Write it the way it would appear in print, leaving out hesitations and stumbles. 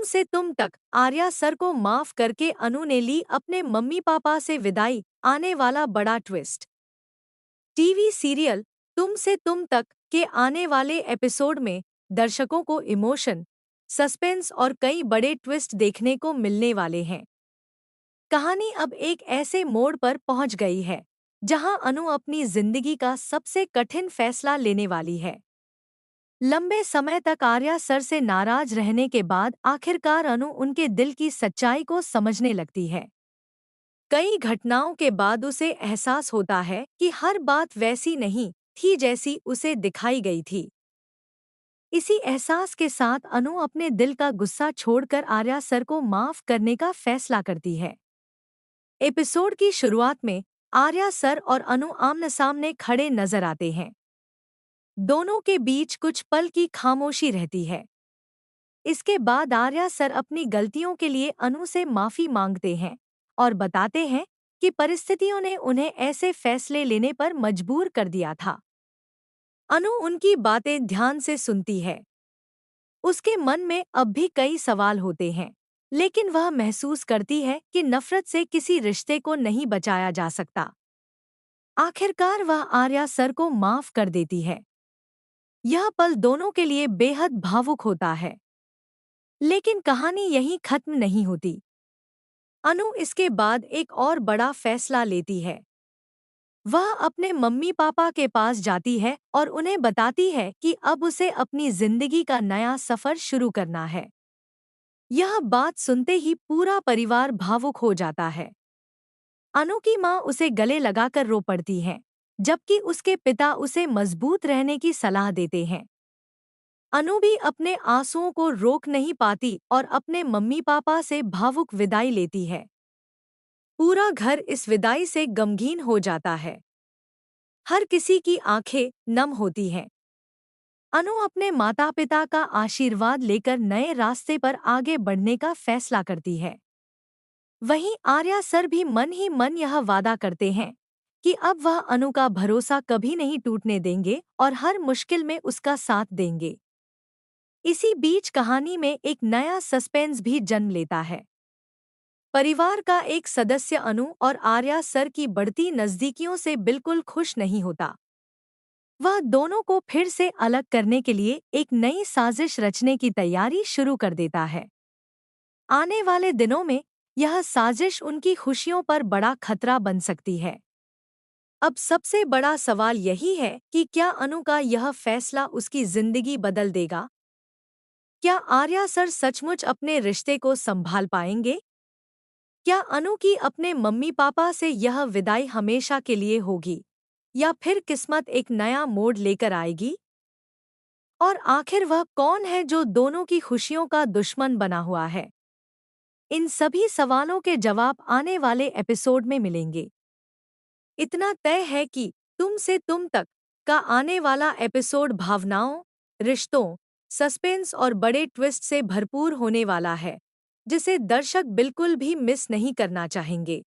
से तुम तक आर्या सर को माफ करके अनु ने ली अपने मम्मी पापा से विदाई, आने वाला बड़ा ट्विस्ट। टीवी सीरियल तुम से तुम तक के आने वाले एपिसोड में दर्शकों को इमोशन, सस्पेंस और कई बड़े ट्विस्ट देखने को मिलने वाले हैं। कहानी अब एक ऐसे मोड़ पर पहुंच गई है जहां अनु अपनी जिंदगी का सबसे कठिन फैसला लेने वाली है। लंबे समय तक आर्या सर से नाराज रहने के बाद आखिरकार अनु उनके दिल की सच्चाई को समझने लगती है। कई घटनाओं के बाद उसे एहसास होता है कि हर बात वैसी नहीं थी जैसी उसे दिखाई गई थी। इसी एहसास के साथ अनु अपने दिल का गुस्सा छोड़कर आर्या सर को माफ करने का फैसला करती है। एपिसोड की शुरुआत में आर्या सर और अनु आमने सामने खड़े नजर आते हैं। दोनों के बीच कुछ पल की खामोशी रहती है। इसके बाद आर्या सर अपनी गलतियों के लिए अनु से माफी मांगते हैं और बताते हैं कि परिस्थितियों ने उन्हें ऐसे फैसले लेने पर मजबूर कर दिया था। अनु उनकी बातें ध्यान से सुनती है। उसके मन में अब भी कई सवाल होते हैं, लेकिन वह महसूस करती है कि नफरत से किसी रिश्ते को नहीं बचाया जा सकता। आखिरकार वह आर्या सर को माफ कर देती है। यह पल दोनों के लिए बेहद भावुक होता है। लेकिन कहानी यहीं खत्म नहीं होती। अनु इसके बाद एक और बड़ा फैसला लेती है। वह अपने मम्मी पापा के पास जाती है और उन्हें बताती है कि अब उसे अपनी जिंदगी का नया सफर शुरू करना है। यह बात सुनते ही पूरा परिवार भावुक हो जाता है। अनु की माँ उसे गले लगाकर रो पड़ती हैं, जबकि उसके पिता उसे मजबूत रहने की सलाह देते हैं। अनु भी अपने आंसुओं को रोक नहीं पाती और अपने मम्मी पापा से भावुक विदाई लेती है। पूरा घर इस विदाई से गमगीन हो जाता है। हर किसी की आंखें नम होती हैं। अनु अपने माता पिता का आशीर्वाद लेकर नए रास्ते पर आगे बढ़ने का फैसला करती है। वहीं आर्या सर भी मन ही मन यह वादा करते हैं कि अब वह अनु का भरोसा कभी नहीं टूटने देंगे और हर मुश्किल में उसका साथ देंगे। इसी बीच कहानी में एक नया सस्पेंस भी जन्म लेता है। परिवार का एक सदस्य अनु और आर्या सर की बढ़ती नज़दीकियों से बिल्कुल खुश नहीं होता। वह दोनों को फिर से अलग करने के लिए एक नई साजिश रचने की तैयारी शुरू कर देता है। आने वाले दिनों में यह साजिश उनकी खुशियों पर बड़ा खतरा बन सकती है। अब सबसे बड़ा सवाल यही है कि क्या अनु का यह फैसला उसकी जिंदगी बदल देगा? क्या आर्या सर सचमुच अपने रिश्ते को संभाल पाएंगे? क्या अनु की अपने मम्मी पापा से यह विदाई हमेशा के लिए होगी, या फिर किस्मत एक नया मोड़ लेकर आएगी? और आखिर वह कौन है जो दोनों की खुशियों का दुश्मन बना हुआ है? इन सभी सवालों के जवाब आने वाले एपिसोड में मिलेंगे। इतना तय है कि तुम से तुम तक का आने वाला एपिसोड भावनाओं, रिश्तों, सस्पेंस और बड़े ट्विस्ट से भरपूर होने वाला है, जिसे दर्शक बिल्कुल भी मिस नहीं करना चाहेंगे।